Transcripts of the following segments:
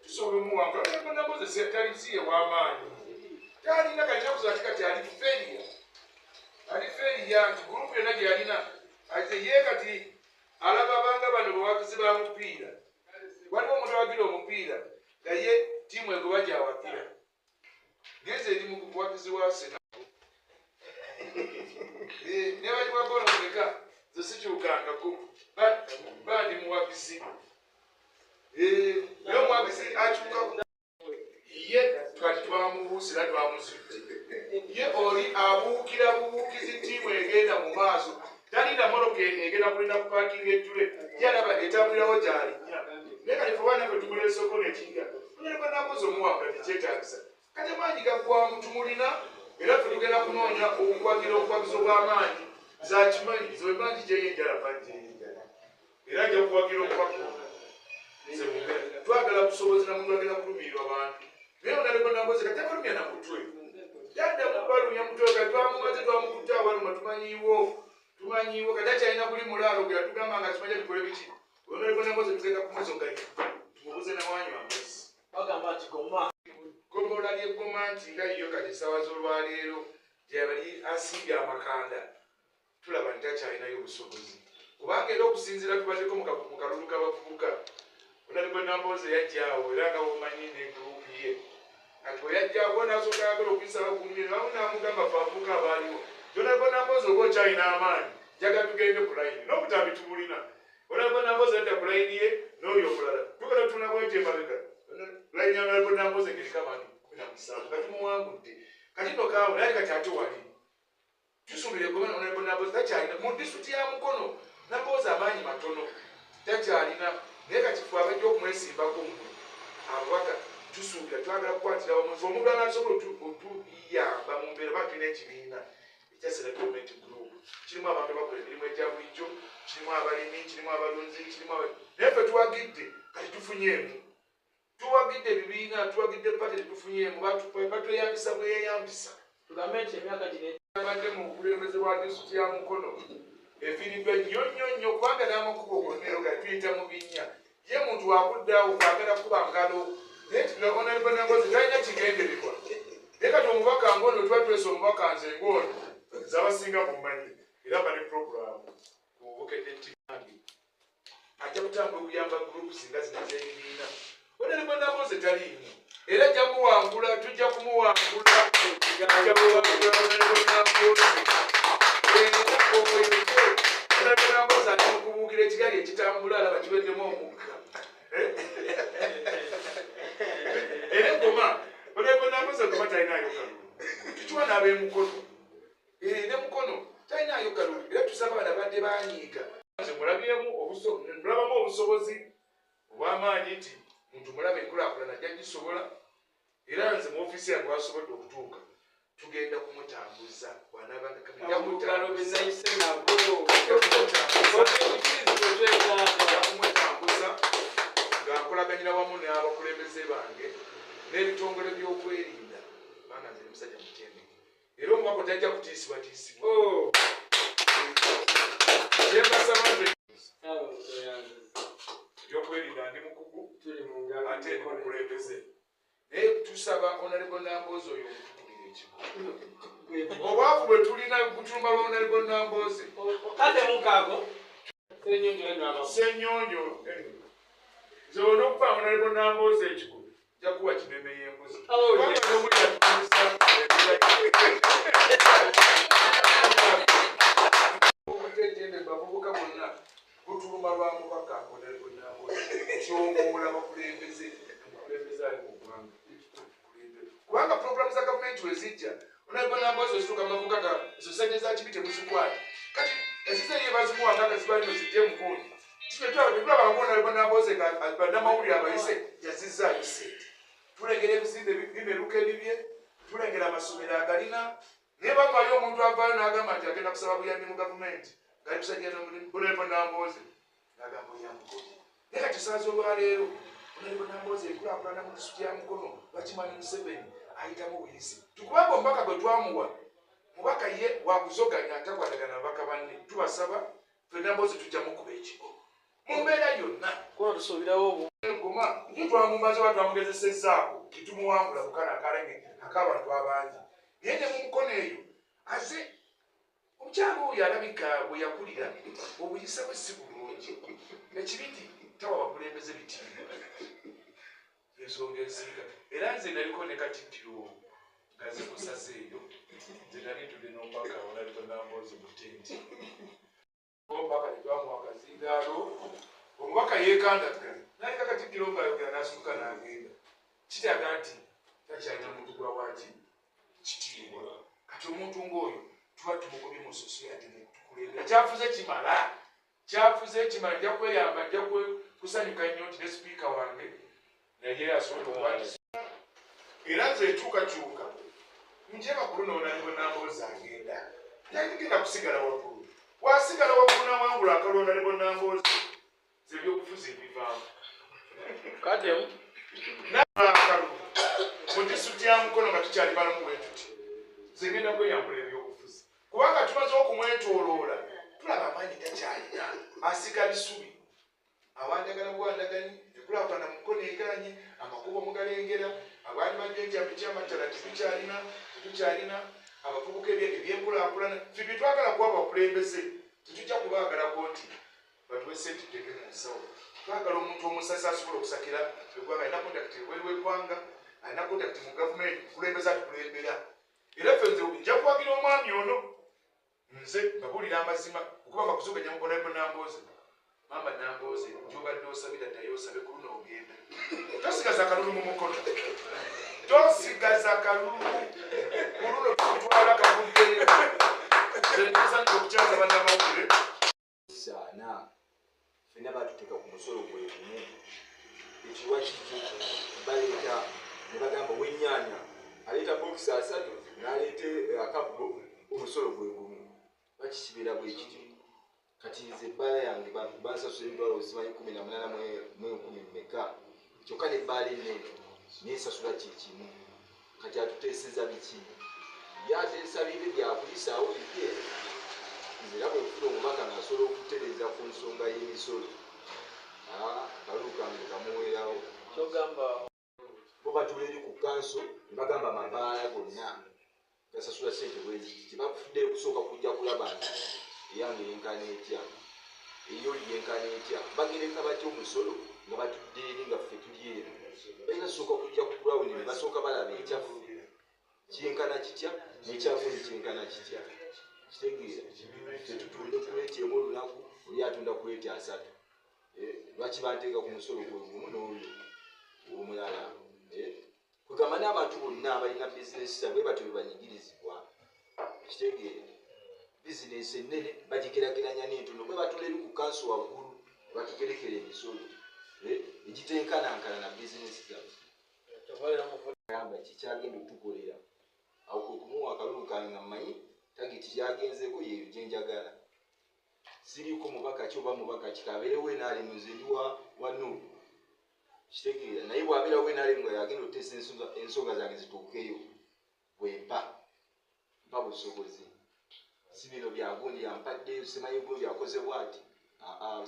tusobola omuwanga Honorable Namboze tali siye w'amaanyi talina kalina kuzati kati ali failure nti gurupu yonna gye yalina ate ye kati alaba abanga bano bawagizi ba mupiira waliwo omuntu awagira omupiira nga ye ttiimu egoba gy'awagira genze eri mu buwagizi wa Sena ne bali bwa goolo muleka zo sikyukangako bandi muwagizi naye omuwagizi akyuka ye twali twamubuusira twamuzudde ye oli abuukira bubuukizi ttiimu egenda mu maaso talina moroka egenda kulina kupaakinga ejjule yalaba etambulirawo gy'alinnya naye kati fe baana fe tumuleeseko nekiga Honorable Namboze omuwanga tekyetaagisa kati amaanyi gaggwamu tumulina era fe tugenda kunoonya obuwagizi obw'amaanyi zakimanyi zemanyi gyeyinjala banjeyinjala era ajja kuwagira omukwako twagala busobozi namuntu agenda kulumirirwa abantu naye Honorable Namboze kati abalumya namutwe yadda mubalumya mutwe kati twamumaze twamukutta awaluma tumanyiwo kati akyalina kuli mulaalo gwe yatugamba nga kimanya bikole biki Honorable Namboze tugenda kumuzoganya tumubuze nawanyu amazzi bagamba nti gombola ly'eggoma nti nga yiyo kati essaawa z'olwaleero gyebali asimbye amakanda tulaba nti akyalinayo obusobozi kubanga era okusinziira tubaddeko mu kalulu k'abavubuka Honorable Namboze yajjaawo era nga bomanyi n'egurupu ye kati bwe yajjaawo n'asooka ayagala okuyisaba ku nnimiro awo n'amugamba abavubuka abaaliwo Honorable Namboze oba okyalina amaanyi njagala tugende ku layini n'obutambi tubulina Honorable Namboze yadda ku layini ye n'oyo omulala tugenda tunabwetyo emabega layini ya Honorable Namboze ng'eriko abantu 17 kati muwangudde kati nokaawo naye kati ate wali tusuubire gomena Honorable Namboze takyalina mu disitulikiti ya Mukono Namboze amaanyi matono takyalina naye kati ffe abajja okumwesimbako mmwe ababaka tusuubira twagala kukwatira wamuzi omuntu anasobola otuyamba mu mbeera ba tulina ekibiina ekya settlement group kirimu abantu abakola emirimu egya bulijjo kirimu abalimi kirimu abalunzi kirimu naye ffe tuwagidde kati tufunyeemu tuwagidde ebibiina tuwagidde pate tetufunyeemu batweyambisa bweyeyambisa tugambe nti emyaka gino abadde mu bukulembeze bwa disitulikiti ya Mukono efiiriddwa nnyo kubanga n'amakubo gonnero ga tuyita mu binnya ye muntu wakuddawo kwagala kuba ngalo naye Honorable Namboze talina kigendererwa naye kati omubaka ngono tuba twesa omubaka nze ngono zabasinga mumanyi era bali puroguramu ku bukedde ttimange ajja kutambula okuyamba gurupu singa zina z'ebibiina Honorable Namboze taliimu era ajja muwangula tujja kumuwangula Honorable Namboze ali mu kubuukira ekigali ekitambula alaba kiweddemu omukka era eggoma Honorable Namboze eggoma talinayo kalulu tukiwa n'ab'emukono ne Mukono talinayo kalulu era tusaba bano abadde banyiiga mulabamu obusobozi obw'amaanyi nti muntu mulabe enkulaakulana ajja gisobola era nze mu ofiisi yange wasobodde okutuuka tugenda kumutambuza bw'anaabanga kumutambuza ng'akolaganyira wamu n'abakulembeze bange n'ebitongole by'okwerinda banga nze musajja mutendeke era omwaka tajja kutiisibwatiisibwa kyembasaba nze ebyokwerinda ndi mukugu ate ndi mukulembeze naye tusaba Honorable Namboze oyo omutukubira ekigo obwavu bwe tulina butulumba lwa Honorable Namboze Ssenyonjo nze olina okuba Honorable Namboze ekigo nja kuwa kimeme y'embuzi obutetende bavubuka bonna butulumba lwa mubaka Honorable Namboze kyomoola bakulembeze ali mu ggwanga kubanga puroguramu za gavumenti wezijja Honorable Namboze osituka amavuga ga sosayete za kibi temuzikwata kati ezize ye bazimuwanga nga zibalino zijje mukundi tulaba Honorable Namboze nga bannamawulire abayise yazizza ayise tulengera ebizimbe bimeruka ebibye tulengera amasomero agalina naye bavayo omuntu avaayo n'agamba nti agenda kusaba buyambi mu gavumenti ngali kusajja Honorable Namboze n'agamba oyambi naye kati saaza olwaleero Honorable Namboze enkulaakulana mu disitulikiti ya Mukono bakimanyi Museveni ayitamu buyisi tukubanga omubaka gwe twamuwa mubaka ye wakuzoganya atakwatagana babaka banne tubasaba ffe Namboze tujja mukuba ekigo mumbeera yonna kono tusuubirawo goma twamumaze batwamugezesezzaako tetumuwangula kukana akalenge ak'abantu abangi naye ne mu mukono eyo ate omukyala oyo alabika bwe yakulira obuyisa bwe si bulungi ekibiti tawa bakulembeze bitiibwa ensonga ensinga era nze naliko ne katikkiro nga zikusasa eyo nze nali ntudde n'omubaka onaliko nambozi mu tenti omubaka netwamuwa akazindaalo omubaka yeekandaga nalika katikkiro ngaayogera n'asituka n'agenda kiraga nti takyalina muntu gwa waki kitiibwa kati omuntu ng'oyo tuba tumugobye mu sosiyete tukulembera kyafuze kimala nja kweyamba nja kusanyuka nnyo nti ne sipiika wange naye asobola okwatisa era nze ekyukakyuka njeba kulunoonaliko namboozi agenda yagenda kusigala waggulu wasigala waggulu nawangula akalonda ne bonnamboozi zebyokufuza ebivaamu kademu nakalu mu disitulikiti ya Mukono nga tukyali balamu bwe tuti zegenda kweyambula ebyokufuza kubanga tumaze okumwetooloola tulaba amaanyi takyalina asika bisubi awandagala bwandagani ekulaakulana mu Mukono eganye amakubo mugalengera abaali bajjenjambi kyamatala tetukyalina abavubuka ebyenkulaakulana ffe bye twagala kuba abakulembeze tetujja kubaagalako nti batuwe sente teke mu nsawo twagala omuntu omusasi asobola okusakira eggwanga alina kontakiti ebweru w'eggwanga alina kontakiti mu gavumenti kulembeza atukulembera era ffe nze nja kuwagira omwami ono nze mbabuulira amazima okuba bakuzuganya mukonaeko namboozi mama namboozi gyobadde osabira ddayo osabe ku luno ogenda tosigaza akalulu mu mukono tosigaza akalulu ku luno tutwala kavuddeyo zentusanti okukyaza bannamawulire saana fena batuteeka ku musolo gwe gumu ekiwa kiki baleeta ne bagamba w'ennyaanya aleeta bokisi 3 n'aleeta akabugo omusolo gwe gumu bakikibeera bwe kityo kati nze ebbaala yange bansasula emitwalo simanyi 18 mu 10 meka kyokka n'ebbaala ennene nensasula kyekimu kati atuteeseza biki byateesa bibe byakulisaawo bibye nze era bwe nfuna omubaka ng'asobola okutereeza ku nsonga y'emisolo kalulu kange kamuweerawo kyogamba bo batula eri ku kanso ne bagamba amabaala gonna gasasula ssente bweziti tebafudde kusooka kujja kulaba nti eyange yenkana etya eyoli yenkana etya bagereka batya omusolo nga batudde eri nga ffe tuli eno balina sooka kujja kukulawuni ne basooka balaba ekyafu kyenkana kitya n'ekyafu kyenkana kitya kitegeera tetutulire kuleetyemu olunaku oli atunda kuleetya 3 lwaki banteeka ku musolo gwe gumu n'oyo omulala kwegamba n'abantu bonna abalina bizinesi zabwe batyo bwe banyigirizibwa kitegeera bizinesi ennene bagikerageranya n'entono bwe batula eri ku kanso waggulu batugerekera emisolo egitenkanankana na bizinesi zabwe gamba kikyagenda otukolera awo kwe kumuwa akalulu kange nga mmanyi tagiti kyagenzeeko yeyo gyenjagala siriiko mubaka ki oba mubaka kikabeerewo enaalimuze ndi wa Nuupu kitegeera naye bw'abeerawo enaalimu nga yagenda oteesa ensonga zange zituukeyo bwempa mpa busobozi si bino byagundi yampaddeyo simanyi gundi akoze bwati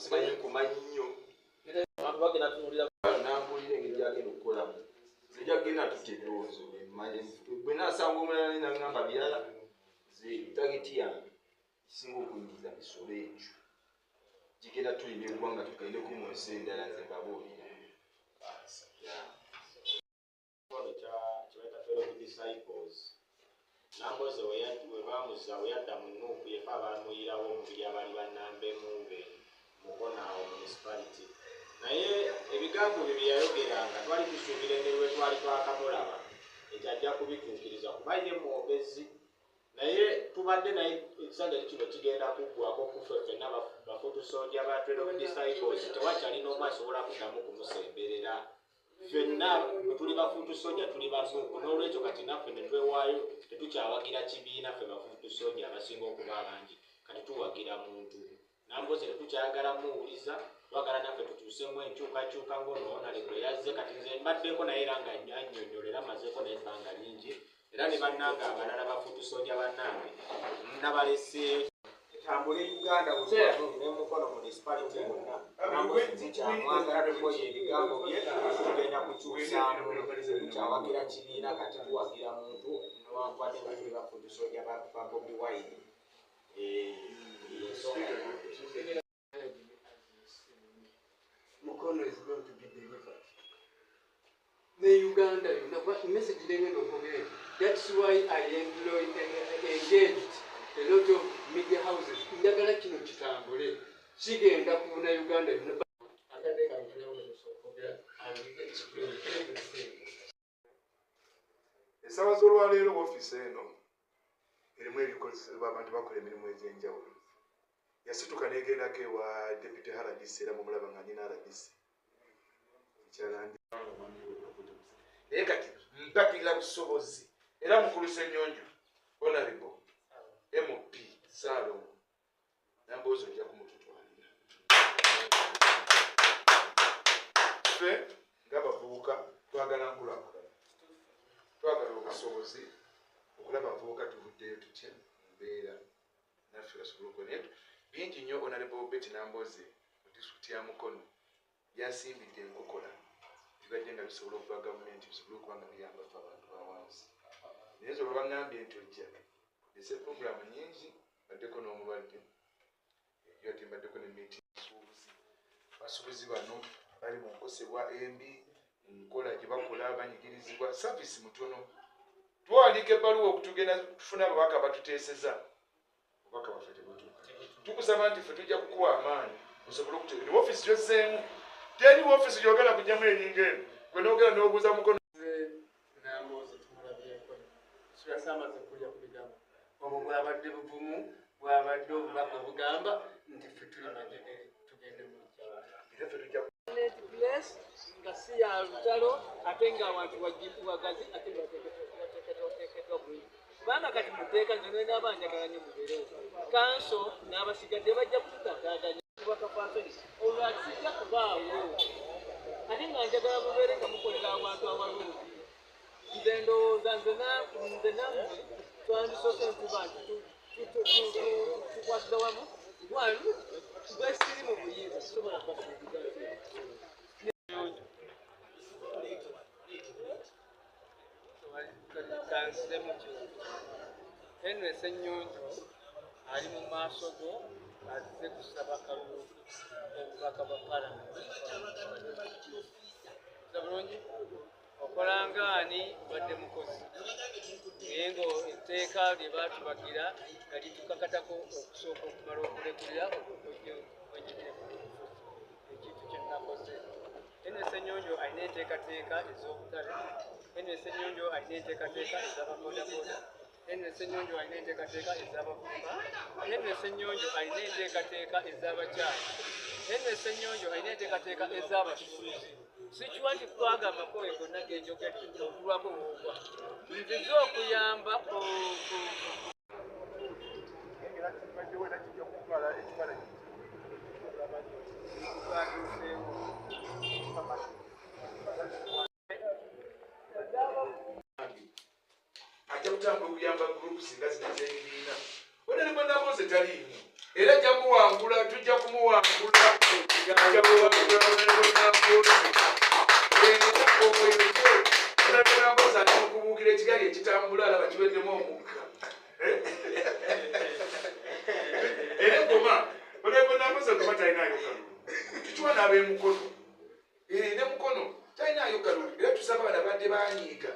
simanyi nkumanyi nnyo nambuulira engeri gyagenda okukolamu zijagenda tutedoozo bwe naasanga omulala nagamba birala tageti yange kisinga okuyingiza misolo ekyo gigenda tulina eggwanga tugendeku mu nsi endala nze mbabuulira Namboozi webamuza weyadda mu Nuupu yefe abamuyirawo omubiri abali bannambemu be Mukono awo municipality naye ebigambo bye byeyayogeranga twali tusuubira engeri we twali twakamulaba ekyajja kubituukiriza kuba ye mwogezi naye tubadde naye ekisanja kino kigenda kuggwako kufe ffenna bafutusooja ba Twelve Disciples tewakyalina omu asobola kuddamu kumusemberera ffenna bwe tuli bafutusooja tuli Nuupu n'olwekyo kati naffe ne twewaayo tetukyawagira kibiina ffe bafutusooja abasinga okuba abangi kati tuwagira muntu Namboozi tetukyayagala muwuliza twagala naffe tutuusemu enkyukakyuka ng'onoonalebwe yazze kati nze mbaddeko naye era nga annyonnyolera amazeeko n'ebbanga lingi era ne bannange abalala bafutusooja bannange nabaleseeyo tambule Uganda n'emukono municipality yonna kyamwagala tukoye ebigambo bye tugenda kukyusaamu tukyawagira kibiina kati tuwagira muntu newankwadde nga tuli bafudisoja ba Bobi Wine. Mukono is going to be delivered. The Uganda, message that's why I engaged a lot of media houses. Ndagala kino kitambule. Kigenda kufuna Uganda. Esawa z'olwaleero woofiisi eno erimu ebikozesebwa abantu bakola emirimu egy'enjawulo. Yasituka n'egendako ewa Deputy RDC era mumulaba nga nina RDC. Naye kati mpakirira busobozi era mukulu Ssenyonjo Honorable MOP Saalongo Nambooze ojja kumututwalira. Ffe ng'abavubuka twagala nkulaakulana, twagala obusobozi okulaba abavubuka tuvuddeyo tutya mbeera naffe basobole okubona. Bingi nnyo Honorable Betty Nambooze mu disitulikiti ya Mukono byasimbidde enkokola bibadde nga bisobola okuba gavumenti bisobole okuba nga biyamba ffe abantu bawansi. Naye zo baŋŋambye nti ojja ese puroguramu nnyingi baddeko n'omulwadde eyo ati mbaddeko ne meeting basuubuzi bano bali mu nkosebwa embi nkola gye bakola banyigirizibwa saavisi mutono. Tuwandiika ebbaluwa okutugenda tufuna ababaka batuteeseza obubaka baffe tebutuuka. Tukusaba nti ffe tujja kukuwa amaanyi osobole okutegeera woofiisi gy'ozzeemu. Teri woofiisi gy'ogenda kujjamu eringa eno gwe n'ogenda n'obuuza Mukono. Nambooze tumulabyeko. Amaze kulya ku bigambo. Obwo bwabadde buvumu, bwabadde obubaka obugamba nti ffe tuli majegere tugende mu kyalo. Nga si ya lutalo ate ng'abantu wagazi ate bateekeddwa bulungi. Kubanga kati muteeka nze nwe n'abanjagala nnyo mubeerewo. Kanso n'abasigadde bajja kututaataaganya obubaka pansoni olwakijja kubaawo. Ate nga njagala mubeere nga mukolera abantu abalungi. Nze ndowooza nze nammwe twandisoose ntuba nti tukwasiza wamu walu gwesiri mu buyinza tusobola kubasiiga kansiremu kiwuka. Henry Ssenyonjo ali mu maaso go azze kusaba kalulu obubaka bwa palamenti. Bulungi okolanga ani badde mukozi naye nga etteeka lye baatubagira nga litukakatako okusooka okumala okulekulira okwenjigire ku ekintu kye nakoze. Henry Ssenyonjo alina enteekateeka ez'obutale. Henry Ssenyonjo alina enteekateeka ez'ababodaboda. Henry Ssenyonjo alina enteekateeka ez'abavubuka. Henry Ssenyonjo alina enteekateeka ez'abakyala. Henry Ssenyonjo alina enteekateeka ez'abasuubuzi. Sikiwa nti twagambako oyo gonna genjogedde okulwako obuwugwa nzize okuyamba ajja kutambula okuyamba groups nga zino z'ebibiina. Honorable Nambooze taliimu era ajja muwangula, tujja kumuwangula ajja kuwangula Honorable Nambooze. Honorable Nambooze ali mu kubuukira ekigali ekitambula alaba kiweddemu omukka. Era eggoma Honorable Nambooze goma talinaayo kalulu. Tukiwa n'ab'emukono. Ne mukono talinaayo kalulu era tusaba bano badde baanyiiga.